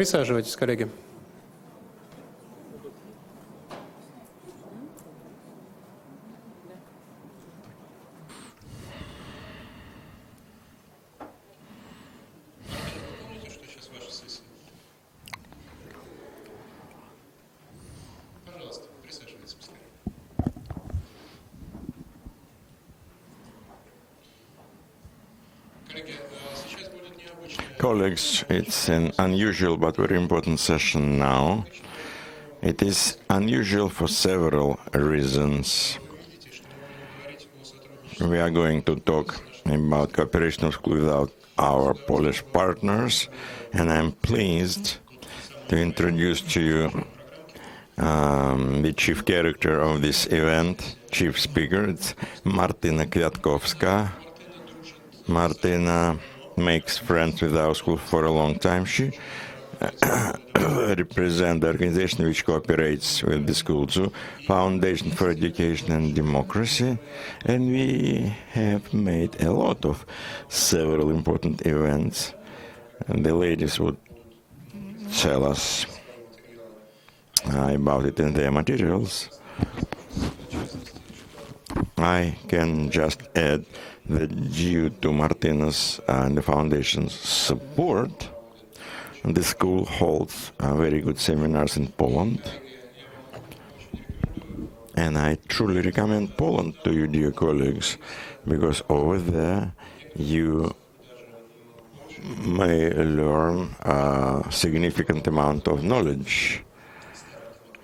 Присаживайтесь, коллеги. Colleagues, it's an unusual but very important session now. It is unusual for several reasons. We are going to talk about cooperation with our Polish partners, and I'm pleased to introduce to you the chief character of this event, chief speaker. It's Martyna Kwiatkowska. Martyna makes friends with our school for a long time. She represents the organization which cooperates with the school too, Foundation for Education and Democracy, and we have made a lot of several important events. And the ladies would tell us about it in their materials. I can just add that due to Martyna's and the Foundation's support, the school holds very good seminars in Poland. And I truly recommend Poland to you, dear colleagues, because over there you may learn a significant amount of knowledge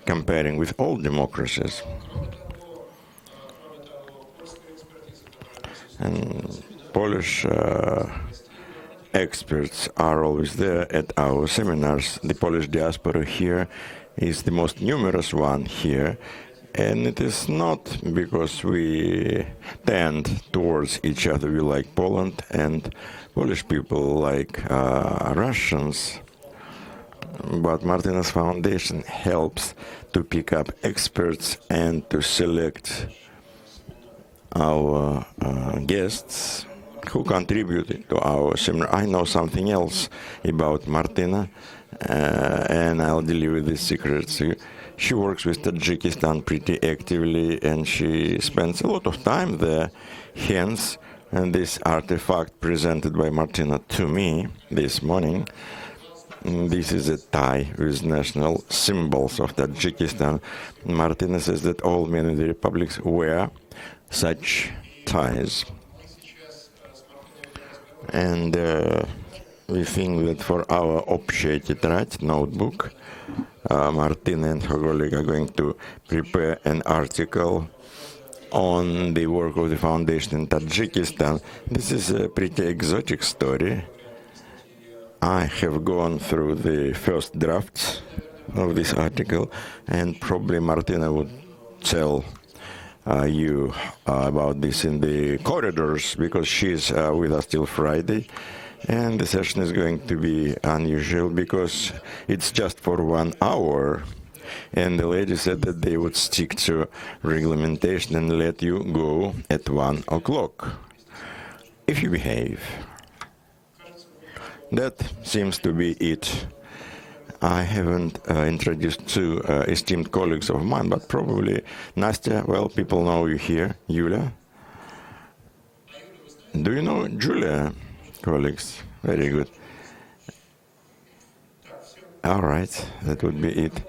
comparing with all democracies. And Polish experts are always there at our seminars. The Polish diaspora here is the most numerous one here, and it is not because we tend towards each other. We like Poland, and Polish people like Russians. But Martyna's Foundation helps to pick up experts and to select our guests who contributed to our seminar. I know something else about Martyna, and I'll deliver this secret to you. She works with Tajikistan pretty actively, and she spends a lot of time there. Hence, and this artifact presented by Martyna to me this morning, this is a tie with national symbols of Tajikistan. Martyna says that all men in the republics wear such ties. And we think that for our общая тетрадь, notebook, Martyna and her colleague are going to prepare an article on the work of the foundation in Tajikistan. This is a pretty exotic story. I have gone through the first drafts of this article, and probably Martyna would tell you about this in the corridors, because she's with us till Friday. And the session is going to be unusual because it's just for 1 hour. And the lady said that they would stick to regulation and let you go at 1 o'clock, if you behave. That seems to be it. I haven't introduced two esteemed colleagues of mine, but probably Nastya, well, people know you here. Yulia? Do you know Julia, colleagues? Very good. All right, that would be it.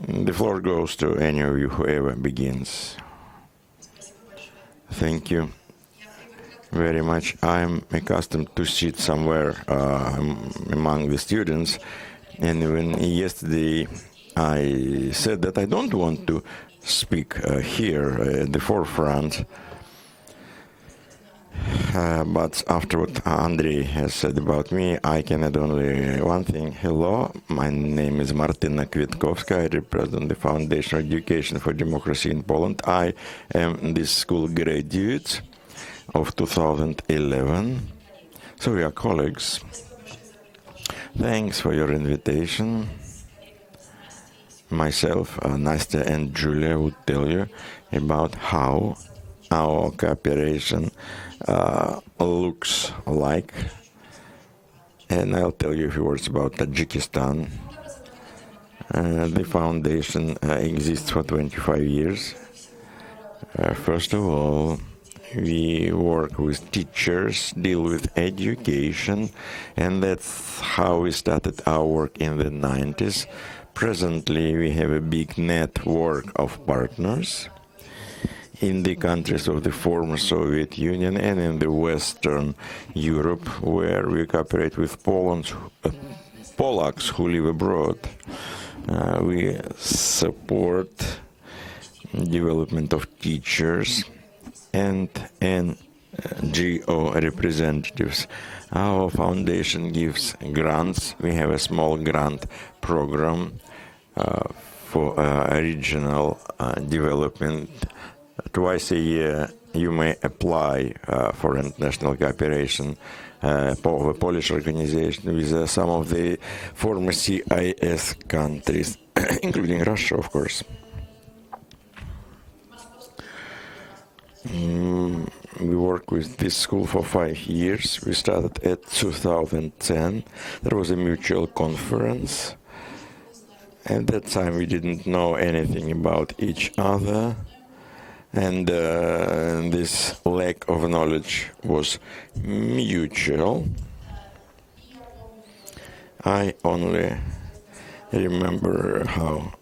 The floor goes to any of you, whoever begins. Thank you very much. I'm accustomed to sit somewhere among the students. And even yesterday, I said that I don't want to speak here at the forefront. But after what Andrei has said about me, I can add only one thing. Hello, my name is Martyna Kwiatkowska. I represent the Foundation for Education for Democracy in Poland. I am this school graduate of 2011. So we are colleagues. Thanks for your invitation. Myself, Nastya and Julia would tell you about how our cooperation looks like And I'll tell you a few words about Tajikistan. The foundation exists for 25 years. First of all, we work with teachers, deal with education, and that's how we started our work in the 90s. Presently, we have a big network of partners in the countries of the former Soviet Union and in the Western Europe, where we cooperate with Polacks who live abroad. We support development of teachers and NGO representatives. Our foundation gives grants. We have a small grant program for regional development. Twice a year you may apply for international cooperation for a Polish organization with some of the former CIS countries, including Russia, of course. We work with this school for 5 years. We started at 2010. There was a mutual conference. At that time, we didn't know anything about each other. And this lack of knowledge was mutual. I only remember how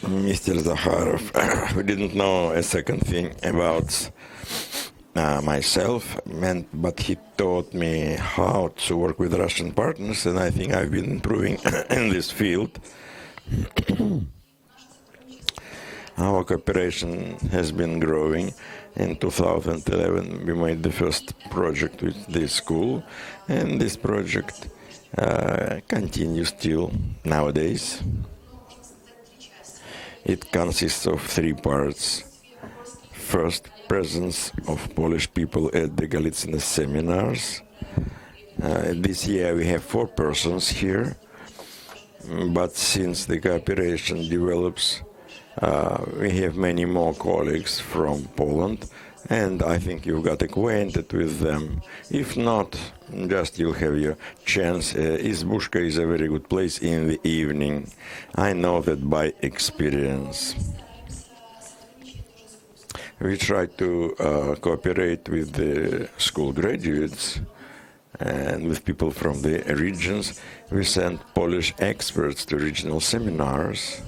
Mr. Zakharov, who didn't know a second thing about myself, but he taught me how to work with Russian partners, and I think I've been improving in this field. Our cooperation has been growing. In 2011, we made the first project with this school, and this project continues till nowadays. It consists of 3 parts. First, presence of Polish people at the Golitsyno seminars. This year we have 4 persons here, but since the cooperation develops, we have many more colleagues from Poland, and I think you've got acquainted with them. If not, just you'll have your chance. Izbushka is a very good place in the evening. I know that by experience. We try to cooperate with the school graduates and with people from the regions. We send Polish experts to regional seminars.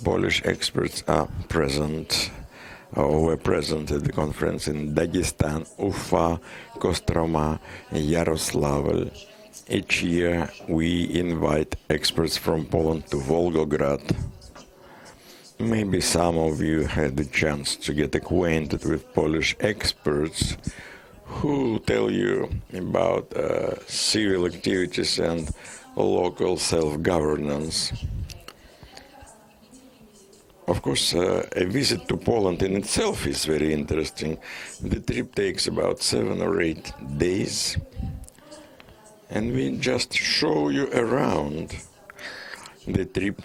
Polish experts are present or were present at the conference in Dagestan, Ufa, Kostroma, Yaroslavl. Each year we invite experts from Poland to Volgograd. Maybe some of you had the chance to get acquainted with Polish experts who tell you about civil activities and local self-governance. Of course, a visit to Poland in itself is very interesting. The trip takes about 7 or 8 days, and we just show you around. The trip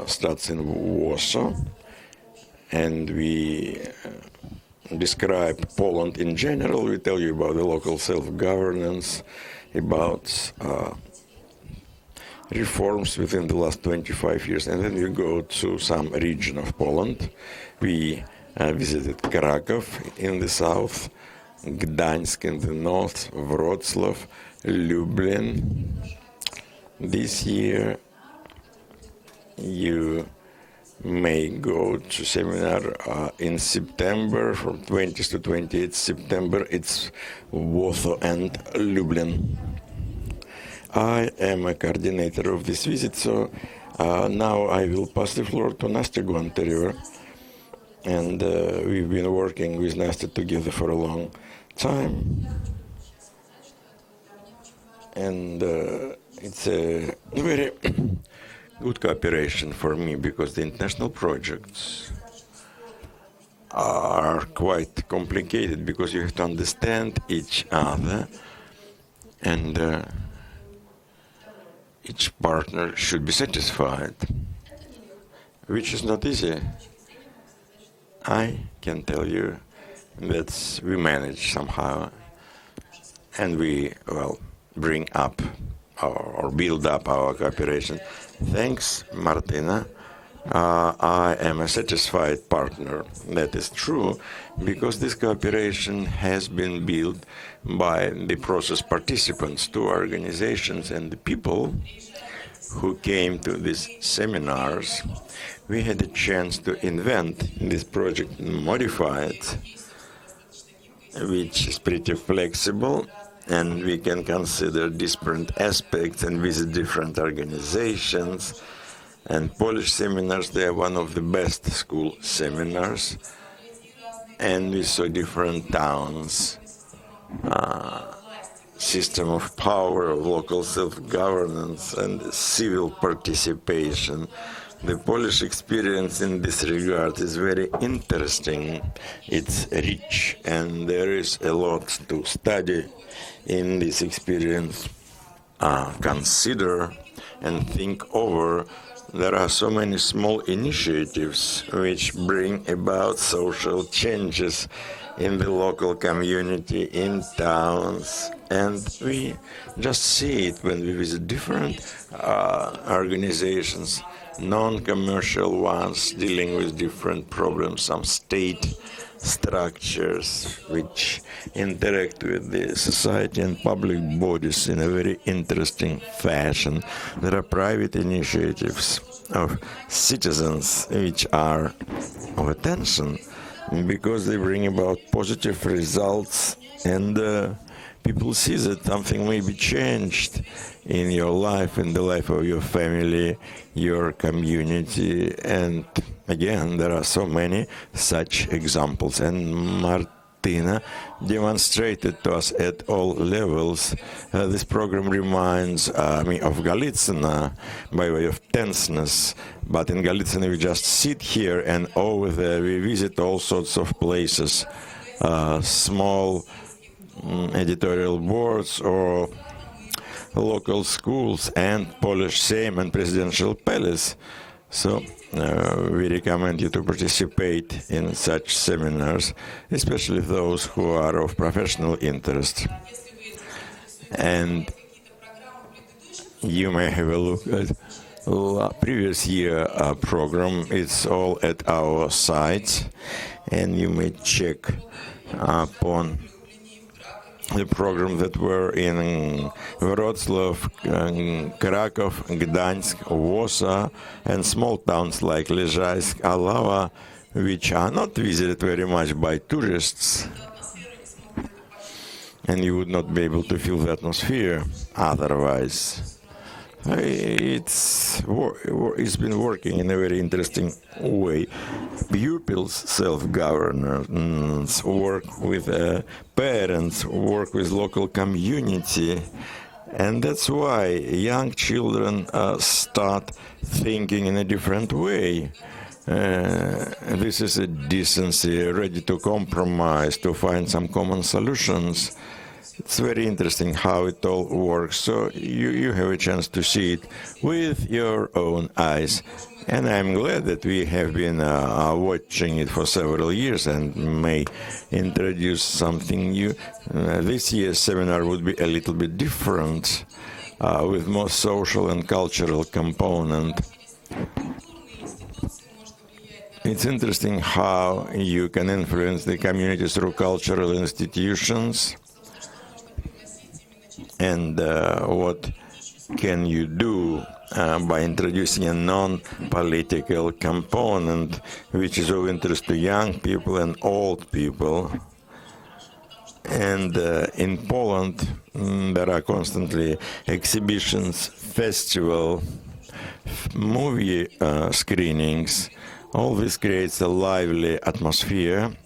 starts in Warsaw, and we describe Poland in general. We tell you about the local self-governance, about reforms within the last 25 years, and then we go to some region of Poland. We visited Krakow in the south, Gdańsk in the north, Wrocław, Lublin. This year you may go to seminar in September, from 20th to 28th September. It's Warsaw and Lublin. I am a coordinator of this visit, so now I will pass the floor to Nastya Gontaryeva. And we've been working with Nastya together for a long time. And it's a very good cooperation for me, because the international projects are quite complicated, because you have to understand each other, and each partner should be satisfied, which is not easy. I can tell you that we manage somehow. and we, bring up or build up our cooperation. Thanks, Martyna. I am a satisfied partner. That is true, because this cooperation has been built by the process participants, two organizations, and the people who came to these seminars. We had a chance to invent this project, modify it, which is pretty flexible, and we can consider different aspects and visit different organizations. And Polish seminars, they are one of the best school seminars. And we saw different towns, system of power, of local self-governance, and civil participation. The Polish experience in this regard is very interesting. It's rich, and there is a lot to study in this experience, consider and think over. There are so many small initiatives which bring about social changes in the local community, in towns, and we just see it when we visit different organizations, non-commercial ones dealing with different problems, some state structures which interact with the society and public bodies in a very interesting fashion. There are private initiatives of citizens which are of attention because they bring about positive results, and people see that something may be changed in your life, in the life of your family, your community, and again, there are so many such examples, and Martyna demonstrated to us at all levels. This program reminds me of Golitsyno by way of tenseness, but in Golitsyno we just sit here, and over there we visit all sorts of places, small editorial boards or local schools and Polish Sejm and Presidential Palace. So we recommend you to participate in such seminars, especially those who are of professional interest. And you may have a look at previous year program. It's all at our site, and you may check upon the program that were in Wrocław, Kraków, Gdańsk, Warsaw, and small towns like Leżajsk, Alawa, which are not visited very much by tourists, and you would not be able to feel the atmosphere otherwise. It's been working in a very interesting way. Pupils' self-governance, work with parents, work with local community, and that's why young children start thinking in a different way. This is a decency, ready to compromise, to find some common solutions. It's very interesting how it all works, so you have a chance to see it with your own eyes. And I'm glad that we have been watching it for several years and may introduce something new. This year's seminar would be a little bit different, with more social and cultural component. It's interesting how you can influence the community through cultural institutions. And what can you do by introducing a non-political component, which is of interest to young people and old people. And in Poland, there are constantly exhibitions, festival, movie screenings. All this creates a lively atmosphere,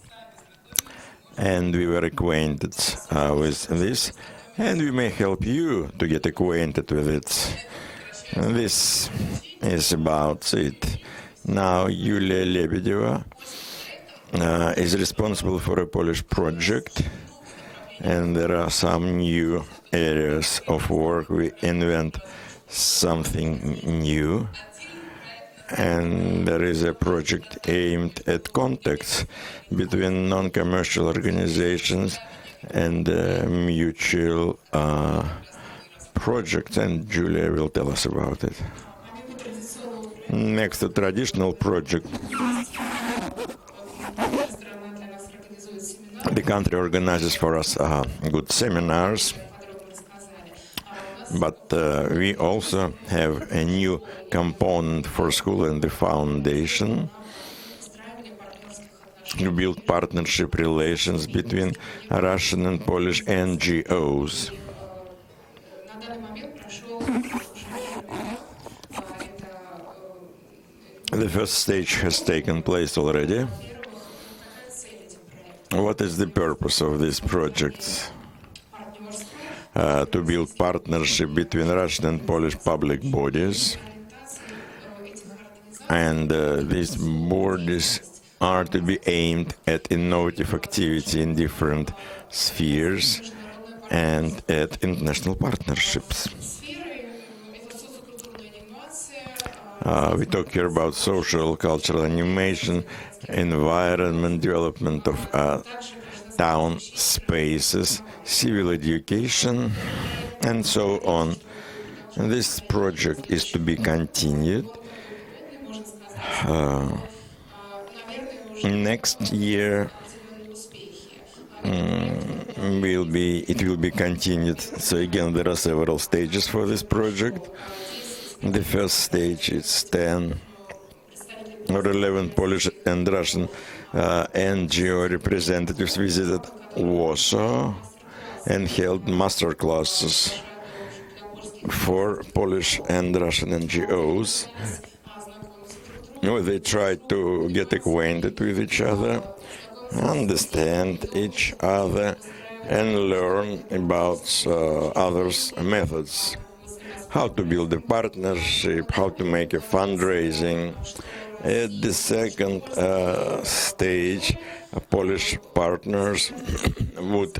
and we were acquainted with this. And we may help you to get acquainted with it. And this is about it. Now, Yulia Lebedeva is responsible for a Polish project, and there are some new areas of work. We invent something new, and there is a project aimed at contacts between non-commercial organizations and mutual projects, and Julia will tell us about it. Next, a traditional project. The country organizes for us good seminars, but we also have a new component for school and the foundation to build partnership relations between Russian and Polish NGOs. The first stage has taken place already. What is the purpose of this project? To build partnership between Russian and Polish public bodies. And these bodies are to be aimed at innovative activity in different spheres and at international partnerships. We talk here about social, cultural animation, environment, development of town spaces, civil education, and so on. And this project is to be continued. Next year it will be continued. So again, there are several stages for this project. The first stage is 10 or 11 Polish and Russian NGO representatives visited Warsaw and held master classes for Polish and Russian NGOs. They tried to get acquainted with each other, understand each other, and learn about others' methods. How to build a partnership, how to make a fundraising. At the second stage, Polish partners would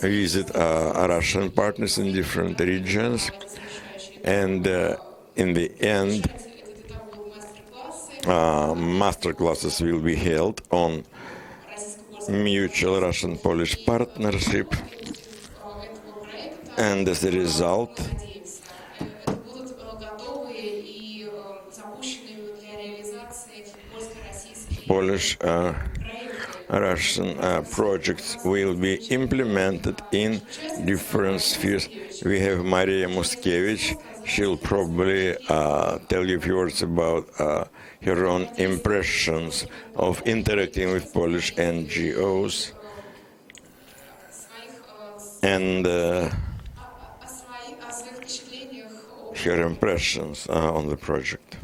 visit Russian partners in different regions, and in the end, master classes will be held on mutual Russian-Polish partnership. And as a result, Polish-Russian projects will be implemented in different spheres. We have Maria Muskevich. She'll probably tell you a few words about her own impressions of interacting with Polish NGOs and her impressions on the project.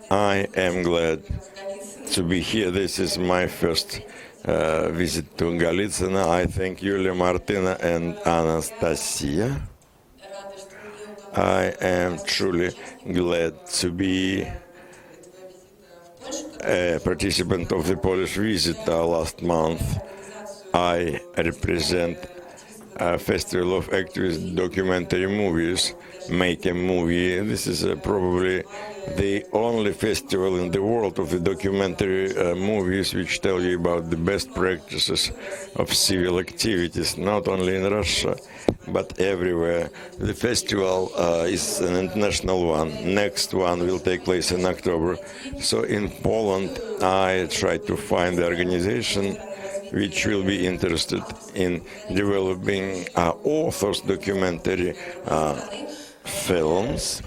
I am glad to be here. This is my first visit to Golitsyno. I thank Yulia, Martyna, and Anastasia. I am truly glad to be a participant of the Polish visit last month. I represent a festival of activist documentary movies, Make a Movie. This is probably the only festival in the world of the documentary movies which tell you about the best practices of civil activities, not only in Russia, but everywhere. The festival is an international one. Next one will take place in October. So in Poland, I try to find the organization which will be interested in developing authors' documentary films.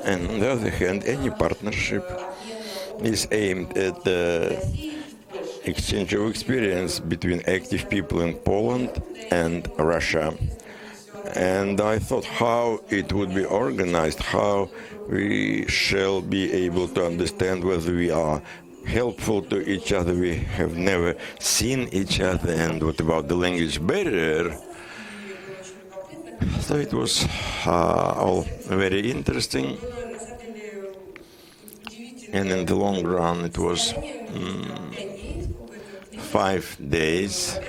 And on the other hand, any partnership is aimed at the exchange of experience between active people in Poland and Russia. And I thought how it would be organized, how we shall be able to understand whether we are helpful to each other. We have never seen each other, and what about the language barrier? So it was all very interesting, and in the long run it was 5 days.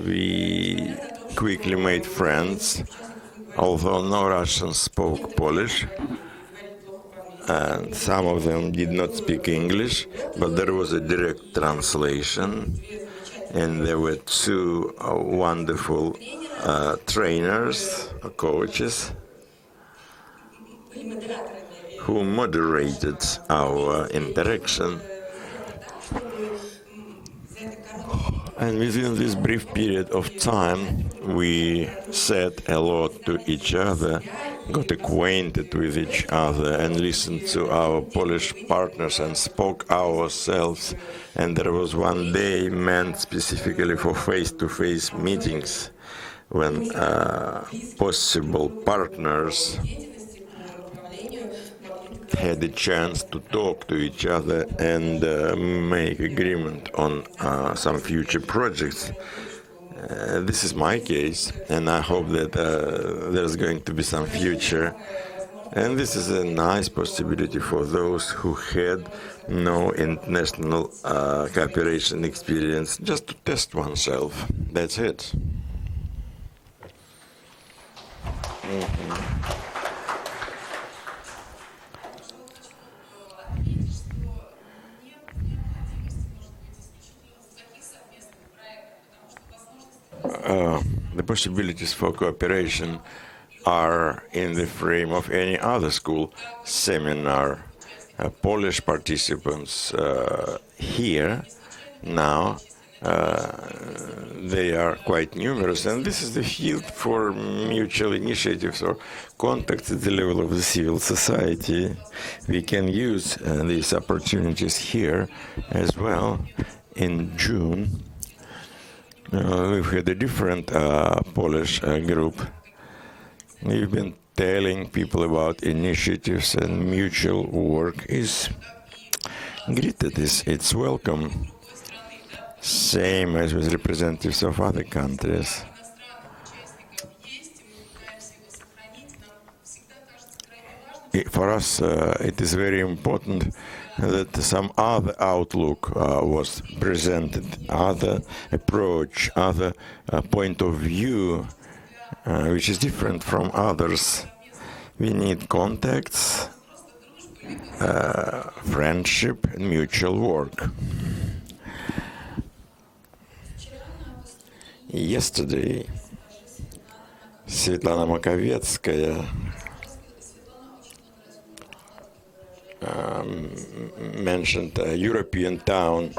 We quickly made friends, although no Russians spoke Polish. and some of them did not speak English, but there was a direct translation, and there were two wonderful trainers, coaches, who moderated our interaction. And within this brief period of time, we said a lot to each other, got acquainted with each other, and listened to our Polish partners and spoke ourselves. And there was one day meant specifically for face-to-face meetings when possible partners had a chance to talk to each other and make agreement on some future projects. This is my case, and I hope that there's going to be some future. And this is a nice possibility for those who had no international cooperation experience, just to test oneself. That's it. The possibilities for cooperation are in the frame of any other school seminar. Polish participants here now, they are quite numerous, and this is the field for mutual initiatives or contacts at the level of the civil society. We can use these opportunities here as well. In June, we've had a different Polish group. We've been telling people about initiatives, and mutual work is greeted, it's welcome. Same as with representatives of other countries. For us, it is very important that some other outlook was presented, other approach, other point of view, which is different from others. We need contacts, friendship, and mutual work. Yesterday, Martyna Kwiatkowska mentioned a European town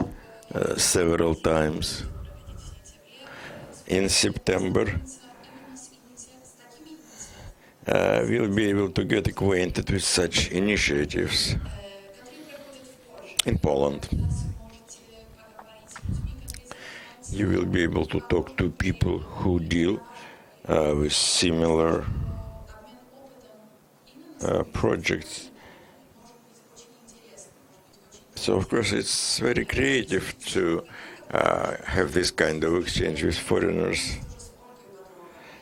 several times. In September, we'll be able to get acquainted with such initiatives in Poland. You will be able to talk to people who deal with similar projects. So, of course, it's very creative to have this kind of exchange with foreigners.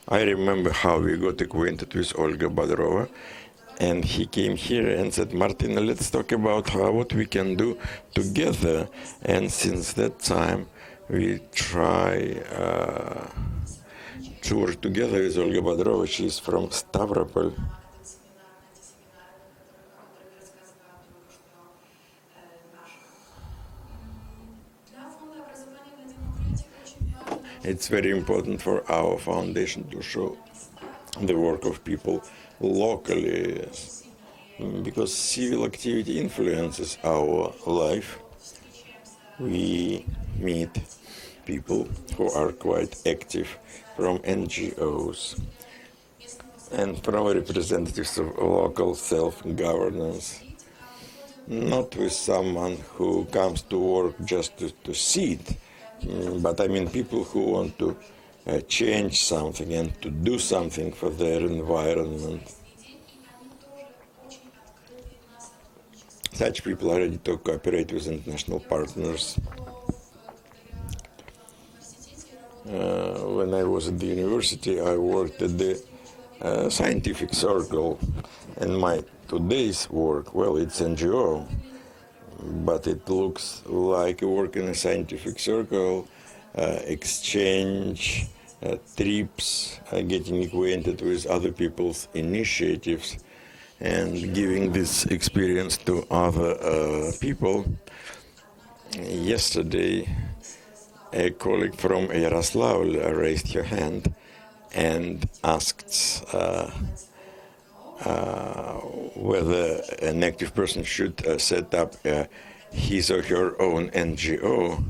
I remember how we got acquainted with Olga Bodrova, and he came here and said, Martyna, let's talk about what we can do together. And since that time, we try to work together with Olga Bodrova. She's from Stavropol. It's very important for our foundation to show the work of people locally, because civil activity influences our life. We meet people who are quite active from NGOs and from representatives of local self-governance, not with someone who comes to work just to sit, but I mean people who want to change something and to do something for their environment. Such people are ready to cooperate with international partners. When I was at the university, I worked at the scientific circle, and my today's work, well, it's NGO, but it looks like a work in a scientific circle, exchange, trips, getting acquainted with other people's initiatives. and giving this experience to other people. Yesterday, a colleague from Yaroslavl raised her hand and asked whether an active person should set up his or her own NGO.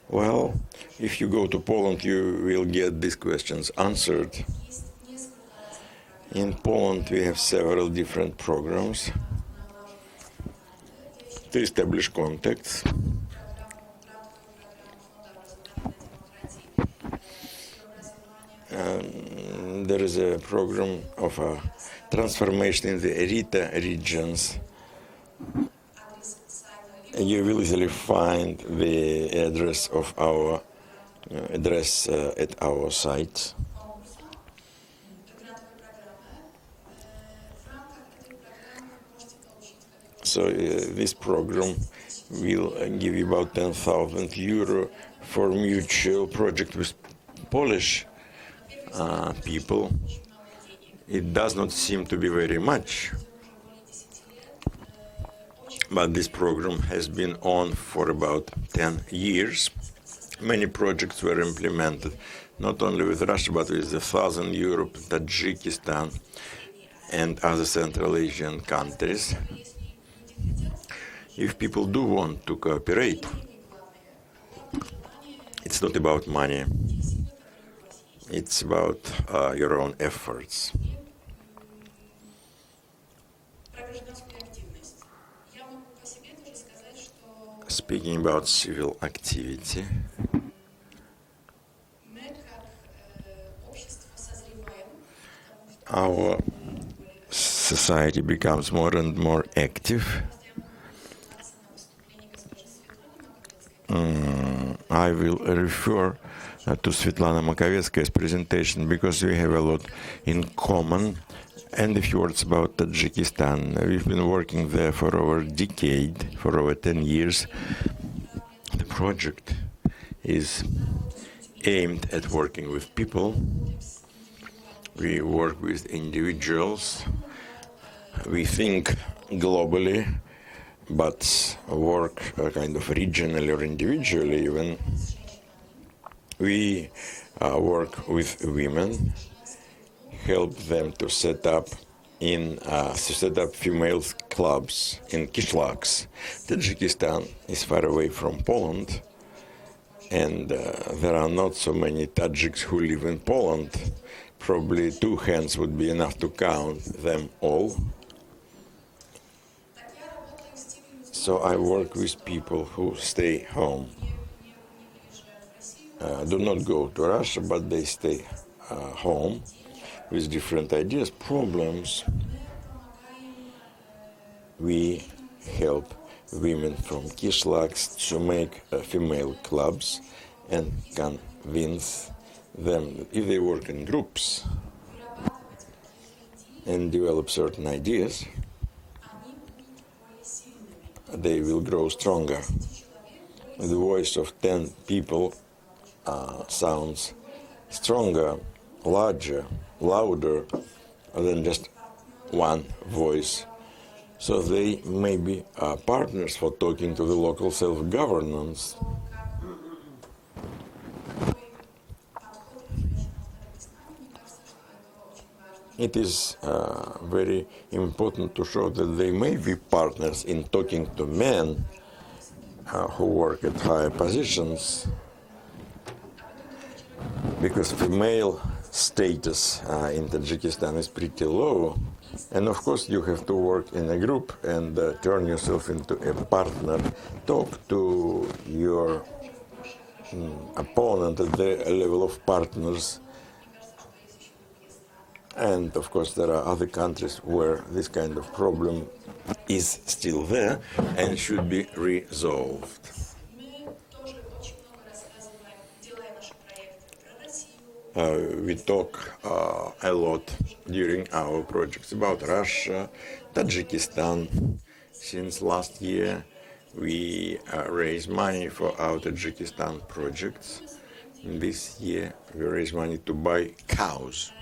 Well, if you go to Poland, you will get these questions answered. In Poland, we have several different programs to establish contacts. There is a program of transformation in the Rita regions. You will easily find the address of our at our site. So this program will give you about 10,000 euro for mutual project with Polish people. It does not seem to be very much, but this program has been on for about 10 years. Many projects were implemented, not only with Russia, but with the Southern Europe, Tajikistan, and other Central Asian countries. If people do want to cooperate, it's not about money. It's about your own efforts. Speaking about civil activity, our society becomes more and more active. I will refer to Svetlana Makovetsky's presentation because we have a lot in common. And a few words about Tajikistan. We've been working there for over a decade, for over 10 years. The project is aimed at working with people. We work with individuals. We think globally, but work kind of regionally or individually even. We work with women, help them to set up female clubs in kishlaks. Tajikistan is far away from Poland, and there are not so many Tajiks who live in Poland. Probably 2 hands would be enough to count them all. So I work with people who stay home, do not go to Russia, but they stay home with different ideas, problems. We help women from kishlaks to make female clubs and convince them that if they work in groups and develop certain ideas, they will grow stronger. The voice of 10 people sounds stronger, larger, louder than just one voice. So they may be partners for talking to the local self-governance. It is very important to show that they may be partners in talking to men who work at higher positions, because female status in Tajikistan is pretty low. And of course you have to work in a group and turn yourself into a partner. Talk to your opponent at the level of partners. And of course there are other countries where this kind of problem is still there and should be resolved. We talk a lot during our projects about Russia, Tajikistan. Since last year, we raise money for our Tajikistan projects. This year, we raise money to buy cows.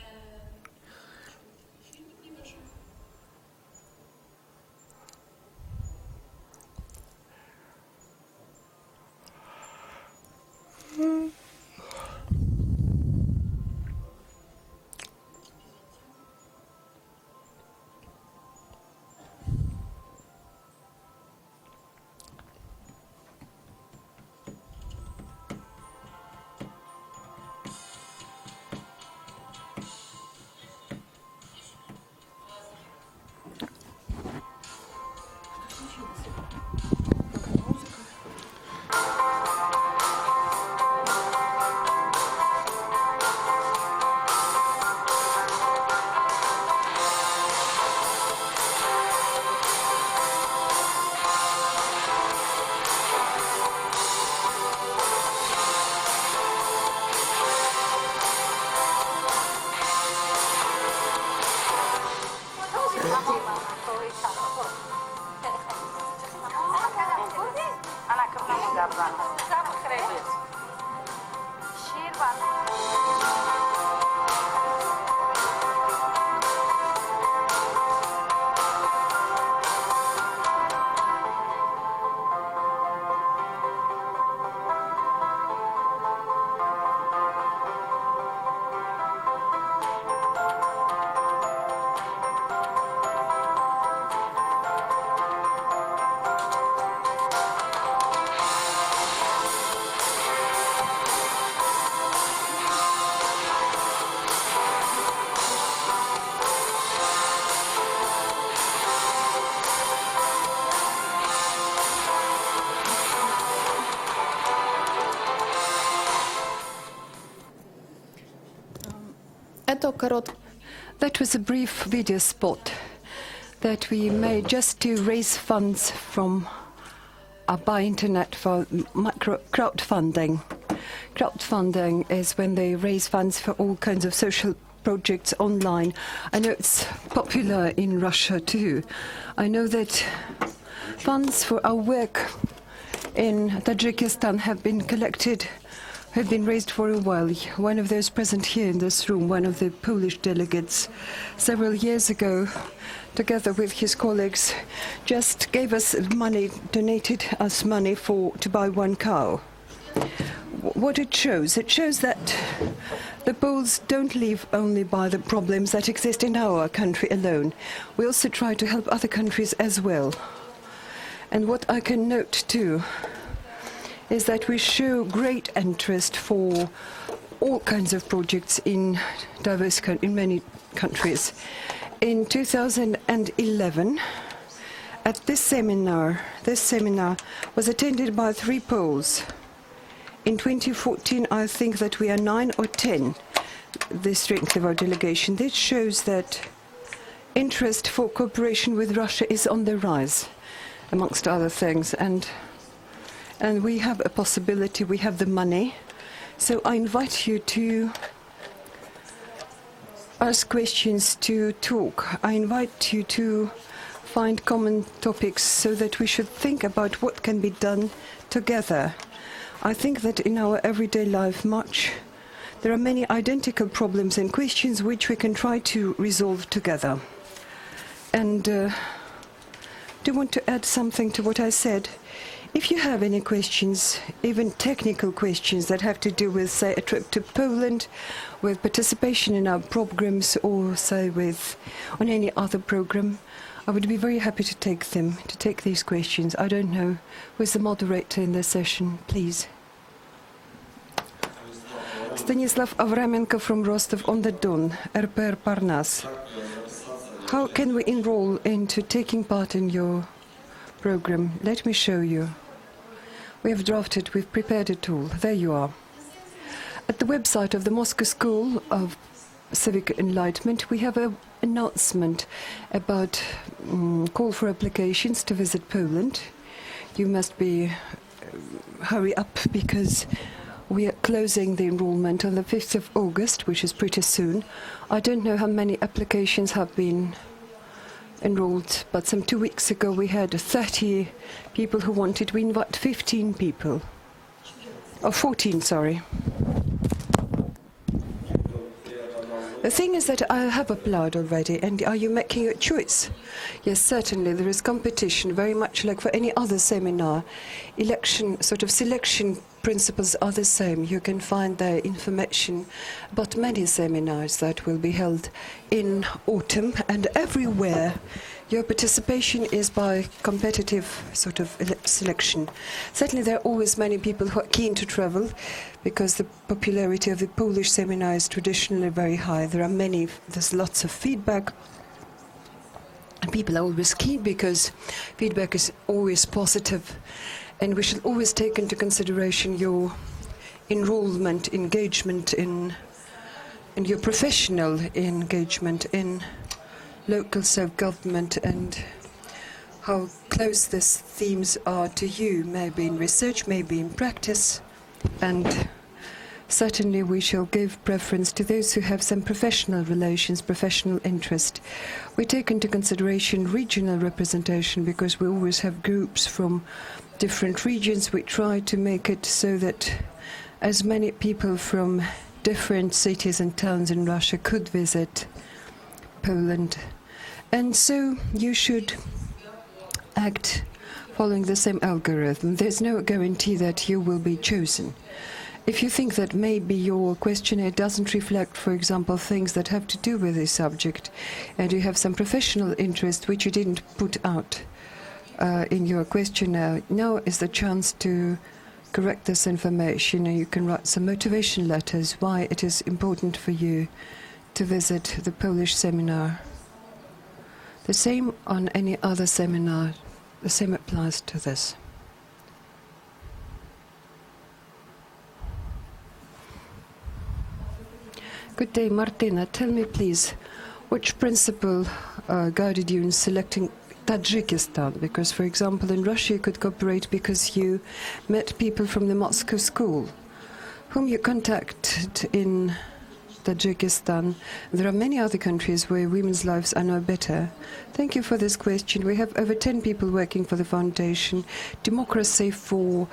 That was a brief video spot that we made just to raise funds from by internet for crowdfunding. Crowdfunding is when they raise funds for all kinds of social projects online. I know it's popular in Russia too. I know that funds for our work in Tajikistan have been raised for a while. One of those present here in this room, one of the Polish delegates, several years ago, together with his colleagues, just gave us money, donated us money to buy one cow. What it shows that the Poles don't live only by the problems that exist in our country alone. We also try to help other countries as well. And what I can note too is that we show great interest for all kinds of projects in many countries. In 2011, at this seminar was attended by 3 Poles. In 2014, I think that we are 9 or 10, the strength of our delegation. This shows that interest for cooperation with Russia is on the rise, amongst other things. And we have a possibility, we have the money. So I invite you to ask questions, to talk. I invite you to find common topics so that we should think about what can be done together. I think that in our everyday life there are many identical problems and questions which we can try to resolve together. And do want to add something to what I said. If you have any questions, even technical questions that have to do with, say, a trip to Poland, with participation in our programs, or, say, on any other program, I would be very happy to take these questions. I don't know, who's the moderator in this session, please? Stanislav Avramenko from Rostov-on-the-Don, RPR Parnas. How can we enroll into taking part in your program? Let me show you. We've prepared a tool. There you are. At the website of the Moscow School of Civic Enlightenment, we have an announcement about call for applications to visit Poland. You must hurry up because we are closing the enrollment on the 5th of August, which is pretty soon. I don't know how many applications have been enrolled, but some 2 weeks ago we had 30 people who wanted. We invite 15 people. Oh, 14, sorry. The thing is that I have applied already, and are you making a choice? Yes, certainly. There is competition, very much like for any other seminar. Selection principles are the same. You can find there information about many seminars that will be held in autumn, and everywhere your participation is by competitive selection. Certainly there are always many people who are keen to travel, because the popularity of the Polish seminar is traditionally very high. There's lots of feedback, and people are always keen because feedback is always positive. And we should always take into consideration your enrollment, engagement in your professional engagement in local self-government, and how close these themes are to you, maybe in research, maybe in practice. And Certainly we shall give preference to those who have some professional relations, professional interest. We take into consideration regional representation because we always have groups from different regions. We try to make it so that as many people from different cities and towns in Russia could visit Poland. And so you should act following the same algorithm. There's no guarantee that you will be chosen. If you think that maybe your questionnaire doesn't reflect, for example, things that have to do with this subject, and you have some professional interest which you didn't put out in your questionnaire, now is the chance to correct this information, and you can write some motivation letters why it is important for you to visit the Polish seminar. The same on any other seminar, the same applies to this. Good day, Martyna. Tell me, please, which principle guided you in selecting Tajikistan? Because, for example, in Russia you could cooperate because you met people from the Moscow school, whom you contacted in Tajikistan. There are many other countries where women's lives are no better. Thank you for this question. We have over 10 people working for the foundation. Democracy for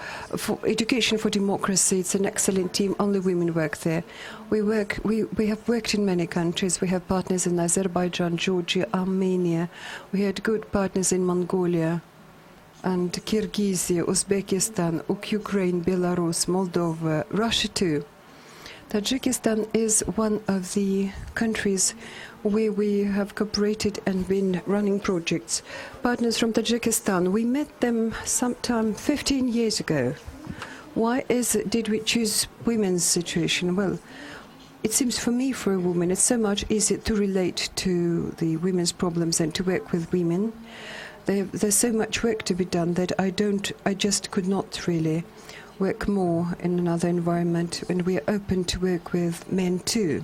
Education for Democracy, it's an excellent team. Only women work there. We have worked in many countries. We have partners in Azerbaijan, Georgia, Armenia. We had good partners in Mongolia and Kyrgyzstan, Uzbekistan, Ukraine, Belarus, Moldova, Russia too. Tajikistan is one of the countries where we have cooperated and been running projects. Partners from Tajikistan, we met them sometime 15 years ago. Why did we choose women's situation? Well, it seems for me, for a woman, it's so much easier to relate to the women's problems and to work with women. There's so much work to be done that I just could not really work more in another environment, and we are open to work with men too,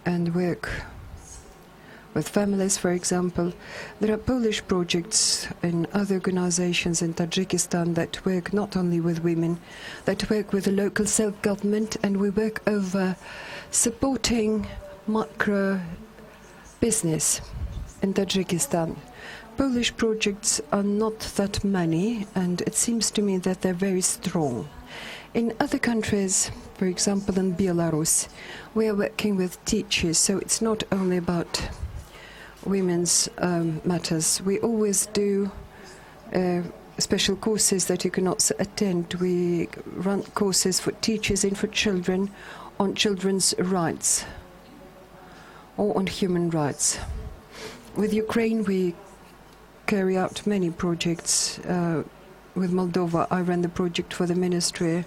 and work with families, for example. There are Polish projects in other organizations in Tajikistan that work not only with women, that work with the local self-government, and we work over supporting micro business in Tajikistan. Polish projects are not that many, and it seems to me that they're very strong. In other countries, for example in Belarus, we are working with teachers, so it's not only about women's matters. We always do special courses that you can also attend. We run courses for teachers and for children on children's rights or on human rights. With Ukraine, we carry out many projects. With Moldova, I ran the project for the Ministry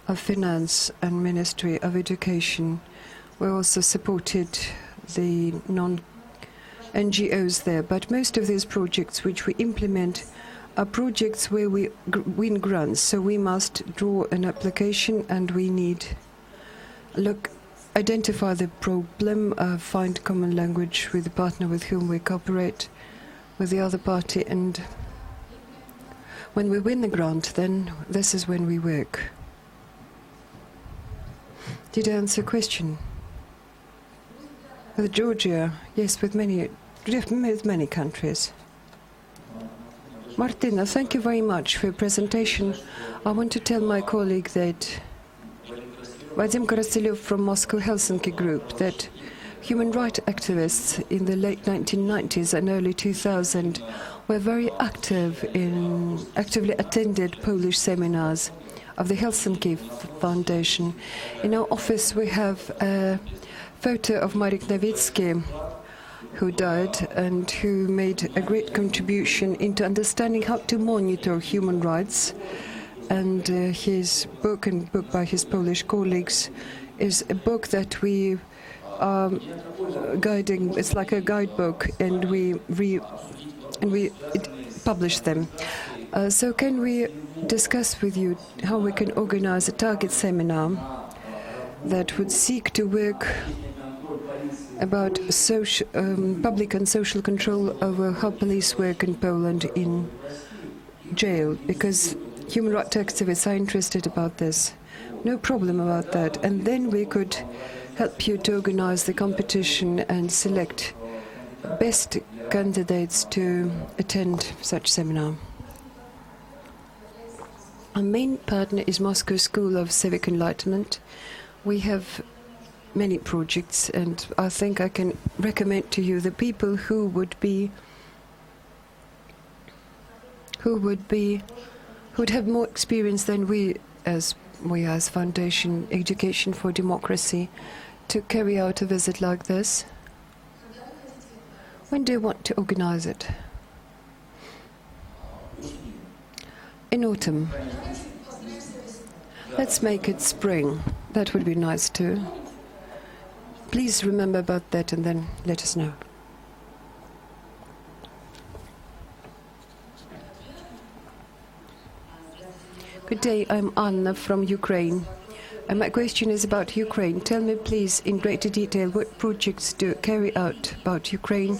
of Finance and Ministry of Education. We also supported the non-NGOs there, but most of these projects which we implement are projects where we win grants, so we must draw an application and we need identify the problem, find common language with the partner with whom we cooperate, with the other party, and when we win the grant, then this is when we work. Did I answer your question? With Georgia, yes, with many countries. Martyna, thank you very much for your presentation. I want to tell my colleague that Vadim Karastylyov from Moscow Helsinki Group, that human rights activists in the late 1990s and early 2000 were very actively attended Polish seminars of the Helsinki Foundation. In our office we have a photo of Martyna Kwiatkowska, who died and who made a great contribution into understanding how to monitor human rights. And his book, and book by his Polish colleagues, is a book that we are guiding. It's like a guidebook, and we publish them. So can we discuss with you how we can organize a target seminar that would seek to work about public and social control over how police work in Poland in jail? Because human rights activists are interested about this. No problem about that. And then we could help you to organize the competition and select best candidates to attend such seminar. Our main partner is Moscow School of Civic Enlightenment. We have many projects, and I think I can recommend to you the people who would have more experience than we as Foundation Education for Democracy to carry out a visit like this. When do you want to organize it? In autumn. Let's make it spring. That would be nice too. Please remember about that and then let us know. Good day, I'm Anna from Ukraine. And my question is about Ukraine. Tell me please in greater detail what projects do you carry out about Ukraine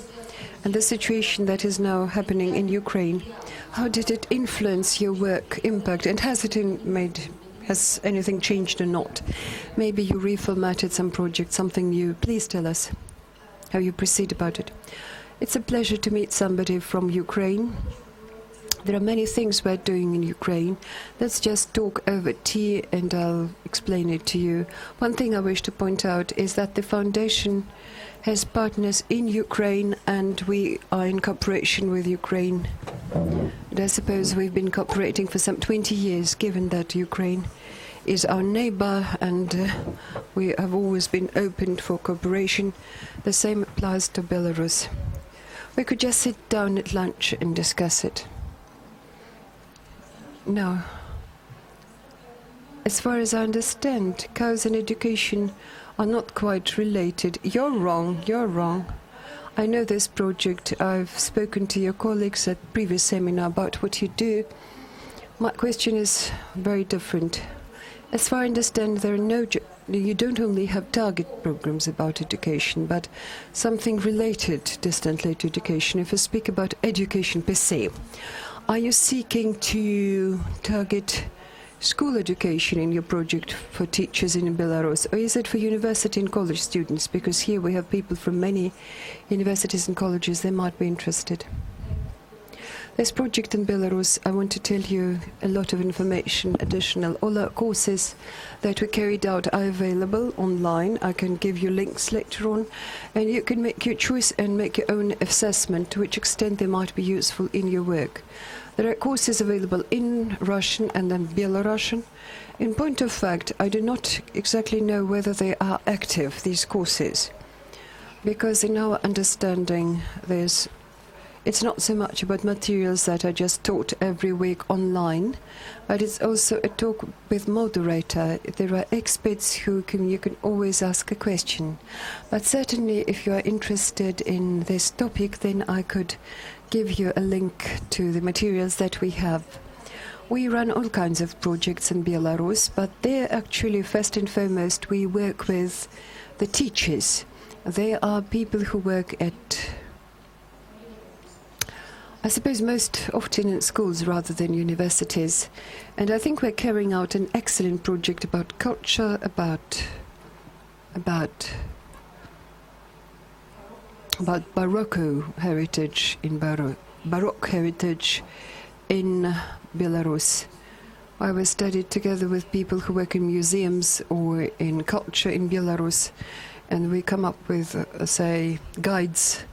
and the situation that is now happening in Ukraine. How did it influence your work, impact, and has anything changed or not? Maybe you reformatted some project, something new. Please tell us how you proceed about it. It's a pleasure to meet somebody from Ukraine. There are many things we're doing in Ukraine. Let's just talk over tea and I'll explain it to you. One thing I wish to point out is that the foundation has partners in Ukraine and we are in cooperation with Ukraine. And I suppose we've been cooperating for some 20 years, given that Ukraine is our neighbor and we have always been open for cooperation. The same applies to Belarus. We could just sit down at lunch and discuss it. No. As far as I understand, cows and education are not quite related. You're wrong, you're wrong. I know this project. I've spoken to your colleagues at previous seminar about what you do. My question is very different. As far as I understand, you don't only have target programs about education, but something related distantly to education. If I speak about education per se, are you seeking to target school education in your project for teachers in Belarus, or is it for university and college students? Because here we have people from many universities and colleges, they might be interested. This project in Belarus, I want to tell you a lot of information additional. All our courses that we carried out are available online. I can give you links later on, and you can make your choice and make your own assessment to which extent they might be useful in your work. There are courses available in Russian and then Belarusian. In point of fact, I do not exactly know whether they are active, these courses, because in our understanding it's not so much about materials that are just taught every week online, but it's also a talk with moderator. There are experts you can always ask a question. But certainly if you are interested in this topic, then I could give you a link to the materials that we have. We run all kinds of projects in Belarus, but there actually first and foremost we work with the teachers. They are people who work at, I suppose, most often in schools rather than universities. And I think we're carrying out an excellent project about culture, about Baroque heritage in Belarus. I was studied together with people who work in museums or in culture in Belarus, and we come up with, say, guides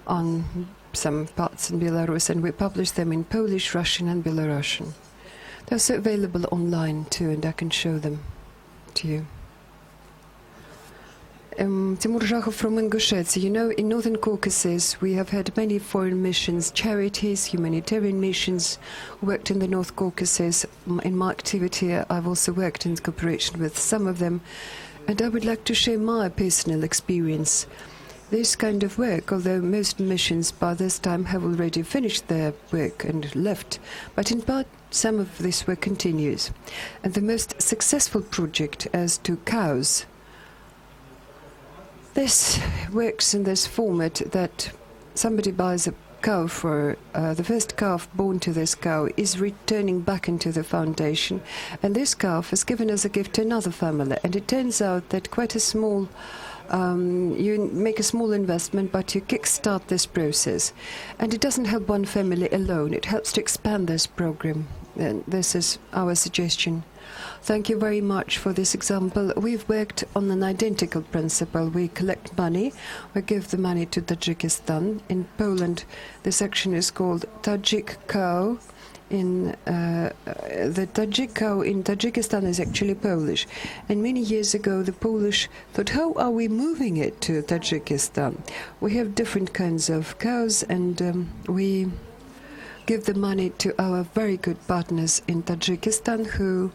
on some parts in Belarus, and we publish them in Polish, Russian, and Belarusian. They're also available online too, and I can show them to you. Timur Zhakov from Ingushetia. You know, in Northern Caucasus, we have had many foreign missions, charities, humanitarian missions, worked in the North Caucasus. In my activity, I've also worked in cooperation with some of them, and I would like to share my personal experience. This kind of work, although most missions by this time have already finished their work and left, but in part some of this work continues. And the most successful project as to cows, this works in this format that somebody buys a cow for the first calf born to this cow is returning back into the foundation, and this calf is given as a gift to another family. And it turns out that quite a small you make a small investment, but you kickstart this process. And it doesn't help one family alone. It helps to expand this program. And this is our suggestion. Thank you very much for this example. We've worked on an identical principle. We collect money. We give the money to Tajikistan. In Poland, this action is called Tajik cow. The Tajik cow in Tajikistan is actually Polish. And many years ago, the Polish thought, how are we moving it to Tajikistan? We have different kinds of cows, and we give the money to our very good partners in Tajikistan who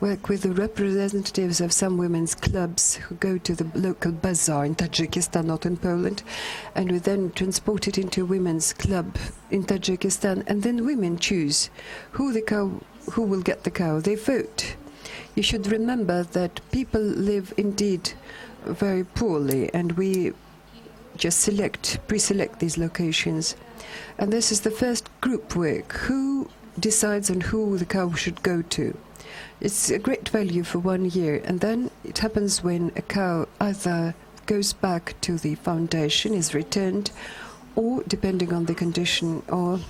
work with the representatives of some women's clubs who go to the local bazaar in Tajikistan, not in Poland, and we then transport it into a women's club in Tajikistan, and then women choose who will get the cow. They vote. You should remember that people live indeed very poorly, and we just pre-select these locations. And this is the first group work. Who decides on who the cow should go to? It's a great value for 1 year, and then it happens when a cow either goes back to the foundation, is returned, or, depending on the condition, or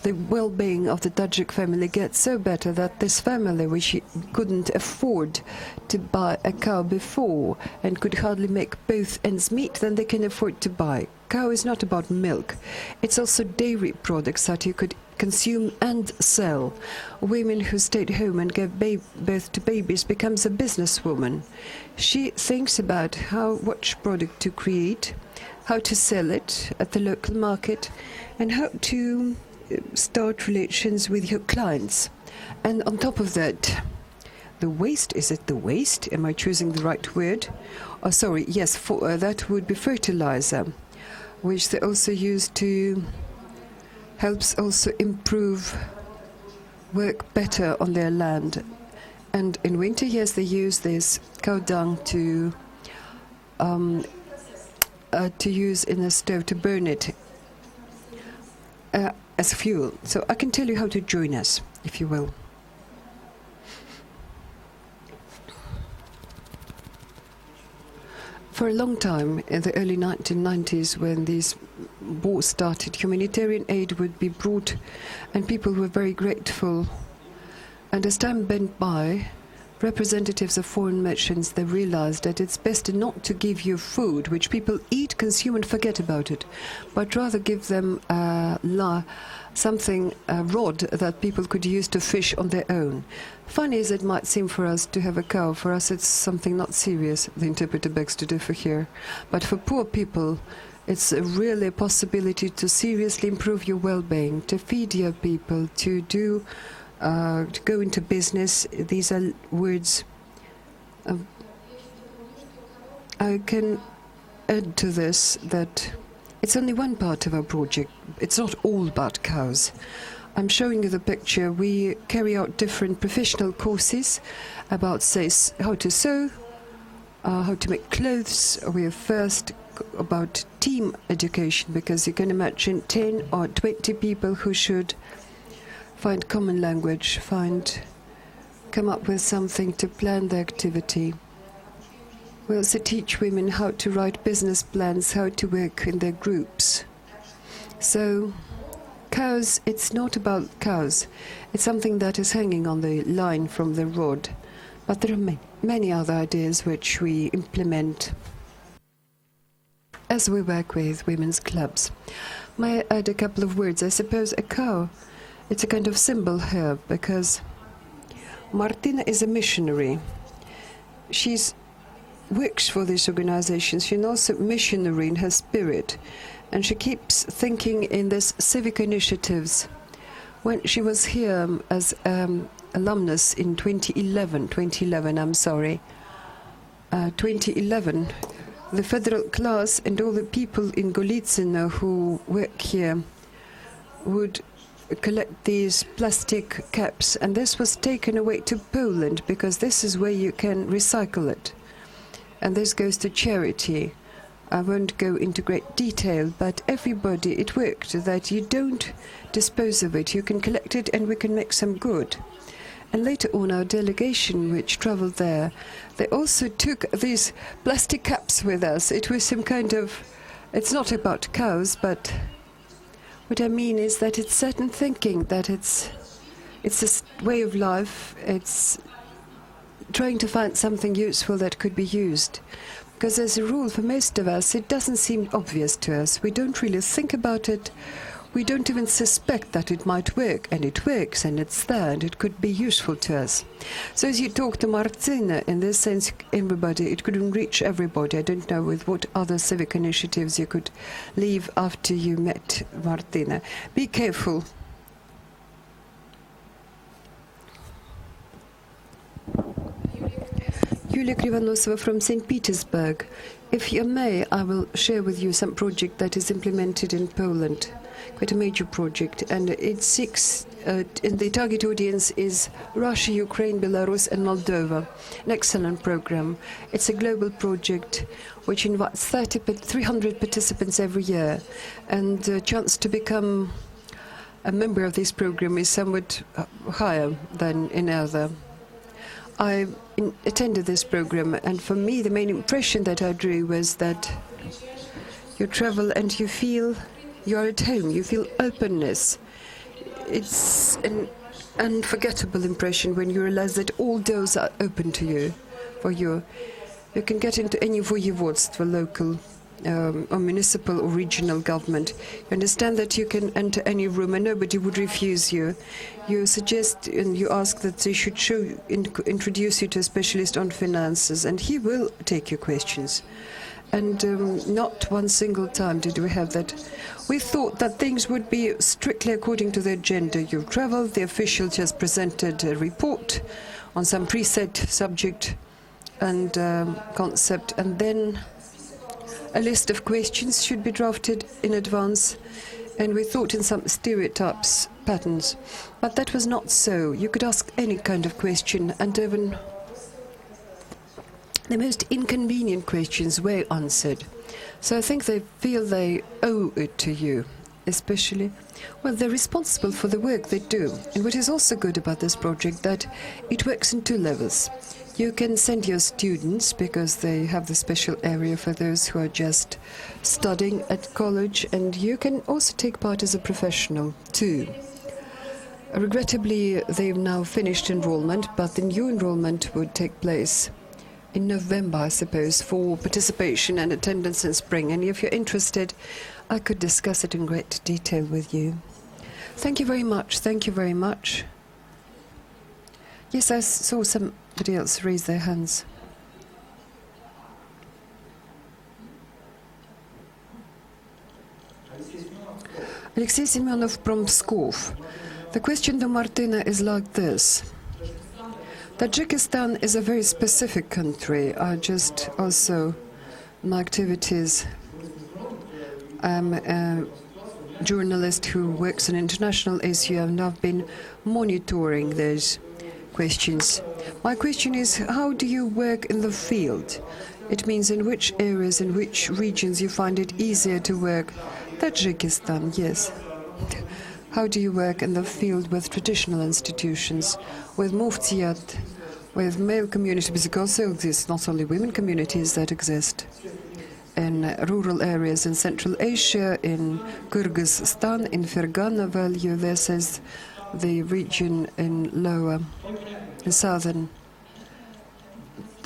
the well-being of the Tajik family gets so better that this family, which couldn't afford to buy a cow before and could hardly make both ends meet, then they can afford to buy. Cow is not about milk. It's also dairy products that you could consume and sell. Women who stayed home and gave birth to babies becomes a businesswoman. She thinks about which product to create, how to sell it at the local market, and how to start relations with your clients. And on top of that, the waste, is it the waste? Am I choosing the right word? Oh, sorry, yes, that would be fertilizer, which they also use to helps also improve work better on their land. And in winter, yes, they use this cow dung to use in a stove to burn it as fuel. So I can tell you how to join us, if you will. For a long time, in the early 1990s, when these wars started, humanitarian aid would be brought, and people were very grateful. And as time went by, representatives of foreign merchants, they realized that it's best not to give you food, which people eat, consume, and forget about it, but rather give them a rod that people could use to fish on their own. Funny as it might seem for us to have a cow, for us it's something not serious. The interpreter begs to differ here. But for poor people, it's really a possibility to seriously improve your well-being, to feed your people, to go into business. These are words. I can add to this that it's only one part of our project. It's not all about cows. I'm showing you the picture. We carry out different professional courses about, say, how to sew, how to make clothes. We are first about team education, because you can imagine 10 or 20 people who should find common language, come up with something to plan the activity. We also teach women how to write business plans, how to work in their groups. So cows, it's not about cows. It's something that is hanging on the line from the rod. But there are many other ideas which we implement as we work with women's clubs. May I add a couple of words? I suppose a cow, it's a kind of symbol here, because Martyna is a missionary. She works for these organizations. She's also a missionary in her spirit, and she keeps thinking in these civic initiatives. When she was here as alumnus in 2011, the federal class and all the people in Golitsyno who work here would collect these plastic caps, and this was taken away to Poland, because this is where you can recycle it, and this goes to charity. I won't go into great detail, but everybody, it worked that you don't dispose of it. You can collect it and we can make some good. And later on, our delegation, which traveled there, they also took these plastic cups with us. It was some kind of, it's not about cows, but what I mean is that it's certain thinking, that it's a way of life. It's trying to find something useful that could be used. Because as a rule, for most of us, it doesn't seem obvious to us. We don't really think about it. We don't even suspect that it might work, and it works, and it's there, and it could be useful to us. So as you talk to Martyna, in this sense, everybody, it couldn't reach everybody. I don't know with what other civic initiatives you could leave after you met Martyna. Be careful. Yulia Krivonosova from St. Petersburg. If you may, I will share with you some project that is implemented in Poland. Quite a major project, and it seeks, and the target audience is Russia, Ukraine, Belarus and Moldova. An excellent program. It's a global project which invites 300 participants every year, and the chance to become a member of this program is somewhat higher than in other. I attended this program, and for me the main impression that I drew was that you travel and you feel you are at home, you feel openness. It's an unforgettable impression when you realize that all doors are open to you, for you. You can get into any voyevodstvo, local or municipal or regional government. You understand that you can enter any room and nobody would refuse you. You suggest and you ask that they should introduce you to a specialist on finances, and he will take your questions. And not one single time did we have that. We thought that things would be strictly according to the agenda. You traveled, the official just presented a report on some preset subject and concept, and then a list of questions should be drafted in advance, and we thought in some stereotypes, patterns. But that was not so. You could ask any kind of question, and even the most inconvenient questions were answered. So I think they feel they owe it to you, especially, well, they're responsible for the work they do. And what is also good about this project, that it works in two levels. You can send your students, because they have the special area for those who are just studying at college, and you can also take part as a professional too. Regrettably, they've now finished enrollment, but the new enrollment would take place in November, I suppose, for participation and attendance in spring. And if you're interested, I could discuss it in great detail with you. Thank you very much. Thank you very much. Yes, I saw somebody else raise their hands. Alexei Semyonov from Pskov. The question to Martyna is like this. Tajikistan is a very specific country. I just also, my activities, I'm a journalist who works on international issues, and I've been monitoring those questions. My question is, how do you work in the field? It means in which areas, in which regions you find it easier to work? Tajikistan, yes. How do you work in the field with traditional institutions, with muftiyat, with male communities, because also exists not only women communities that exist in rural areas in Central Asia, in Kyrgyzstan, in Fergana Valley, this is the region in lower, in southern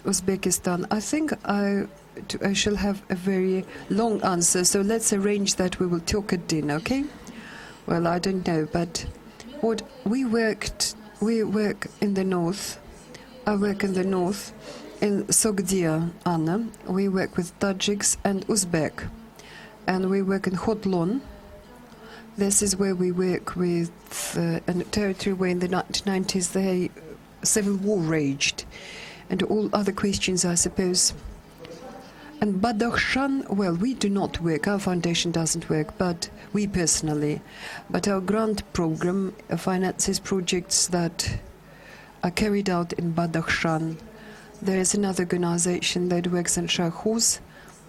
Uzbekistan. I think I shall have a very long answer, so let's arrange that we will talk at dinner, okay? Well, I don't know, but what we work in the north. I work in the north, in Sogdia, Anna. We work with Tajiks and Uzbek, and we work in Khotlon. This is where we work with a territory where in the 1990s the civil war raged, and all other questions, I suppose. And Badakhshan, well, we do not work, our foundation doesn't work, but we personally. But our grant program finances projects that are carried out in Badakhshan. There is another organization that works in Shakhuz,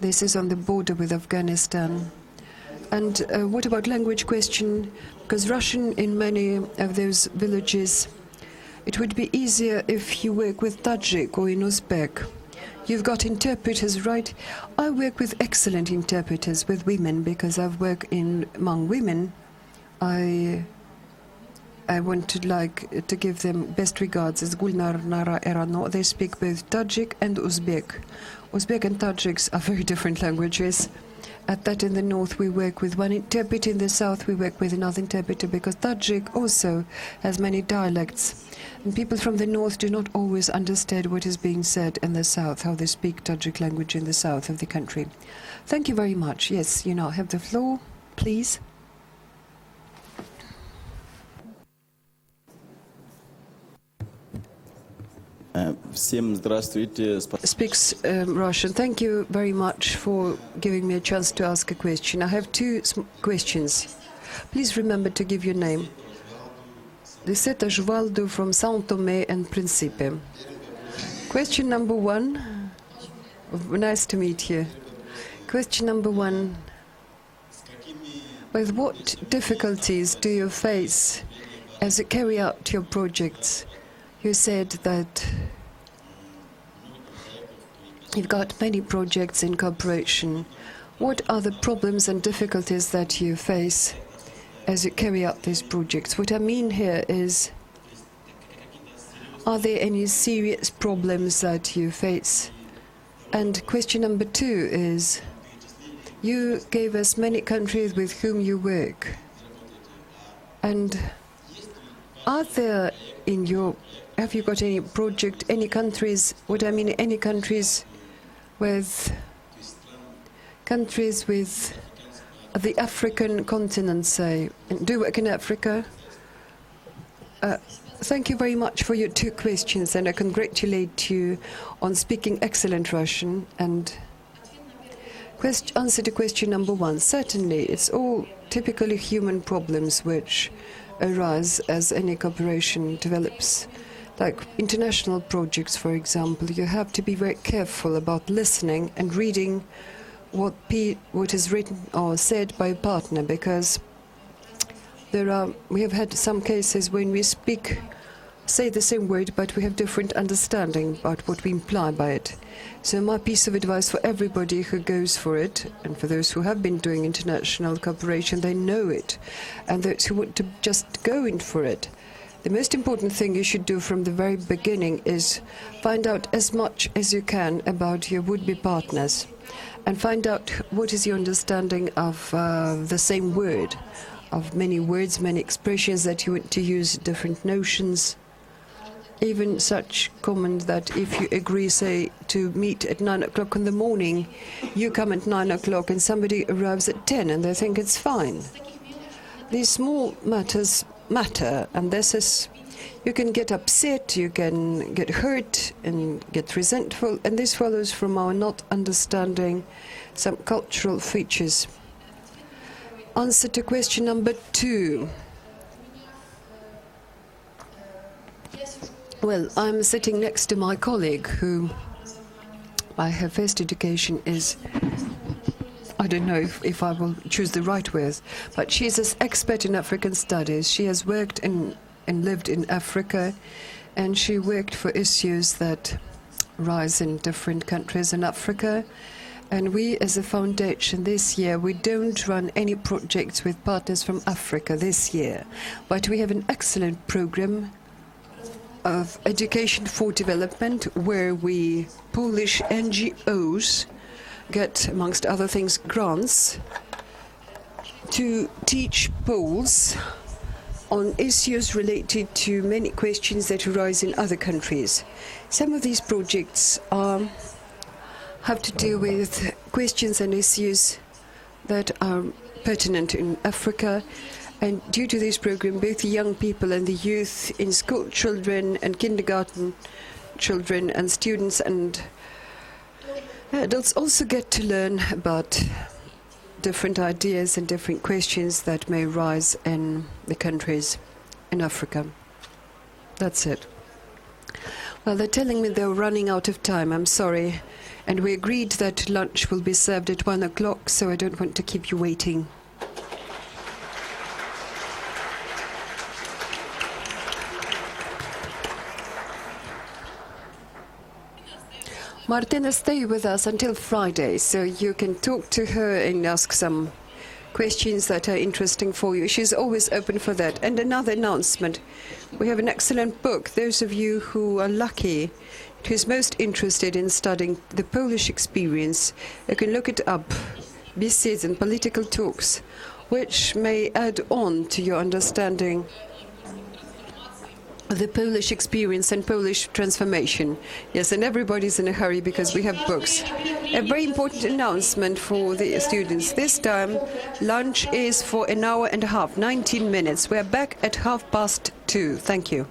This is on the border with Afghanistan. And what about language question? Because Russian in many of those villages, it would be easier if you work with Tajik or in Uzbek. You've got interpreters, right? I work with excellent interpreters with women because I've worked among women. I want to give them best regards as Gulnar Nara Erano. They speak both Tajik and Uzbek. Uzbek and Tajiks are very different languages. At that in the north we work with one interpreter, in the south we work with another interpreter because Tajik also has many dialects. And people from the north do not always understand what is being said in the south, how they speak Tajik language in the south of the country. Thank you very much. Yes, you now have the floor, please. Всем здравствуйте. Speaks Russian. Thank you very much for giving me a chance to ask a question. I have two questions. Please remember to give your name. Liseta Jvaldo from São Tomé and Príncipe. Question number one. Nice to meet you. Question number one. With what difficulties do you face as you carry out your projects? You said that you've got many projects in cooperation. What are the problems and difficulties that you face as you carry out these projects? What I mean here is, are there any serious problems that you face? And question number two is, you gave us many countries with whom you work. And are there in your, have you got any project, any countries, what I mean, any countries with the African continent, say, do you work in Africa? Thank you very much for your two questions, and I congratulate you on speaking excellent Russian. And answer to question number one. Certainly, it's all typically human problems which arise as any cooperation develops. Like international projects, for example, you have to be very careful about listening and reading what is written or said by a partner, because we have had some cases when we say the same word, but we have different understanding about what we imply by it. So my piece of advice for everybody who goes for it, and for those who have been doing international cooperation, they know it, and those who want to just go in for it, the most important thing you should do from the very beginning is find out as much as you can about your would-be partners, and find out what is your understanding of the same word, of many words, many expressions that you want to use, different notions. Even such common that if you agree, say, to meet at 9 o'clock in the morning, you come at 9 o'clock and somebody arrives at 10 and they think it's fine. These small matters matter, and this is, you can get upset, you can get hurt and get resentful, and this follows from our not understanding some cultural features. Answer to question number two. Well, I'm sitting next to my colleague who, by her first education is, I don't know if I will choose the right words, but she's an expert in African studies. She has worked and lived in Africa, and she worked for issues that rise in different countries in Africa. And we, as a foundation this year, we don't run any projects with partners from Africa this year, but we have an excellent program of education for development where Polish NGOs get, amongst other things, grants to teach Poles on issues related to many questions that arise in other countries. Some of these projects have to do with questions and issues that are pertinent in Africa. And due to this program, both the young people and the youth in school children and kindergarten children and students and adults also get to learn about different ideas and different questions that may arise in the countries in Africa. That's it. Well, they're telling me they're running out of time. I'm sorry. And we agreed that lunch will be served at 1 o'clock, so I don't want to keep you waiting. Martyna, stay with us until Friday, so you can talk to her and ask some questions that are interesting for you. She's always open for that. And another announcement. We have an excellent book. Those of you who are lucky, who's most interested in studying the Polish experience, you can look it up. Besides and political talks, which may add on to your understanding the Polish experience and Polish transformation. Yes, and everybody's in a hurry because we have books. A very important announcement for the students. This time, lunch is for an hour and a half, 19 minutes. We're back at 2:30. Thank you.